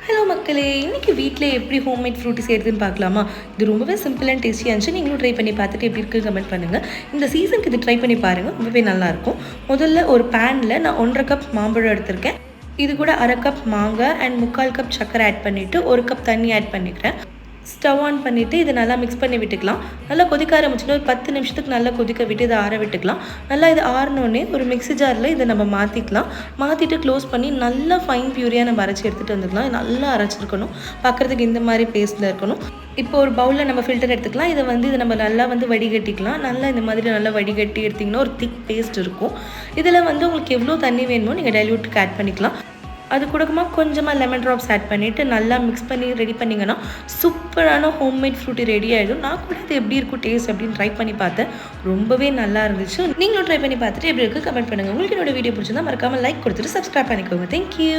Hello மக்களே, இன்றைக்கி வீட்டில் எப்படி ஹோம்மேட் ஃப்ரூட்டி செய்கிறதுன்னு பார்க்கலாமா? இது ரொம்பவே சிம்பிள் அண்ட் டேஸ்டியாக இருந்துச்சு. நீங்களும் ட்ரை பண்ணி பார்த்துட்டு எப்படி இருக்குது கமெண்ட் பண்ணுங்கள். இந்த சீசனுக்கு இது ட்ரை பண்ணி பாருங்கள், ரொம்பவே நல்லாயிருக்கும். முதல்ல ஒரு பேனில் நான் 1.5 கப் மாம்பழம் எடுத்திருக்கேன். இது கூட 1/2 கப் மாங்காய் அண்ட் 3/4 கப் சர்க்கரை ஆட் பண்ணிவிட்டு 1 கப் தண்ணி ஆட் பண்ணிக்கிறேன். ஸ்டவ் ஆன் பண்ணிவிட்டு இதை நல்லா மிக்ஸ் பண்ணி விட்டுக்கலாம். நல்லா கொதிக்க ஆரம்பிச்சுன்னா ஒரு 10 நிமிஷத்துக்கு நல்லா கொதிக்க விட்டு இதை ஆற விட்டுக்கலாம். நல்லா இது ஆறினோடனே ஒரு மிக்ஸி ஜாரில் இதை நம்ம மாற்றிட்டு க்ளோஸ் பண்ணி நல்லா ஃபைன் பியூரியாக நம்ம அரைச்சி எடுத்துகிட்டு வந்துக்கலாம். நல்லா அரைச்சிருக்கணும், பார்க்குறதுக்கு இந்த மாதிரி பேஸ்ட்டில் இருக்கணும். இப்போ ஒரு பவுலில் நம்ம ஃபில்டர் எடுத்துக்கலாம். இதை நம்ம நல்லா வடிகட்டிக்கலாம். நல்லா இந்த மாதிரி நல்லா வடிகட்டி எடுத்திங்கன்னா ஒரு திக் பேஸ்ட் இருக்கும். இதில் உங்களுக்கு எவ்வளோ தண்ணி வேணுமோ நீங்கள் டைல்யூட்டுக்கு ஆட் பண்ணிக்கலாம். அது கூடமா கொஞ்சமாக லெமன் ட்ராப்ஸ் ஆட் பண்ணிவிட்டு நல்லா மிக்ஸ் பண்ணி ரெடி பண்ணிங்கன்னா சூப்பரான ஹோம்மேட் ஃப்ரூட்டி ரெடி ஆகிடும். நான் கூட இது எப்படி இருக்கும் டேஸ்ட் அப்படின்னு ட்ரை பண்ணி பார்த்தேன், ரொம்பவே நல்லா இருந்துச்சு. நீங்களும் ட்ரை பண்ணி பார்த்துட்டு எப்படி இருக்குது கமெண்ட் பண்ணுங்கள். உங்களுக்கு என்னோட வீடியோ பிடிச்சிருந்தா மறக்காமல் லைக் கொடுத்துட்டு சப்ஸ்கிரைப் பண்ணிக்கோங்க. தேங்க்யூ.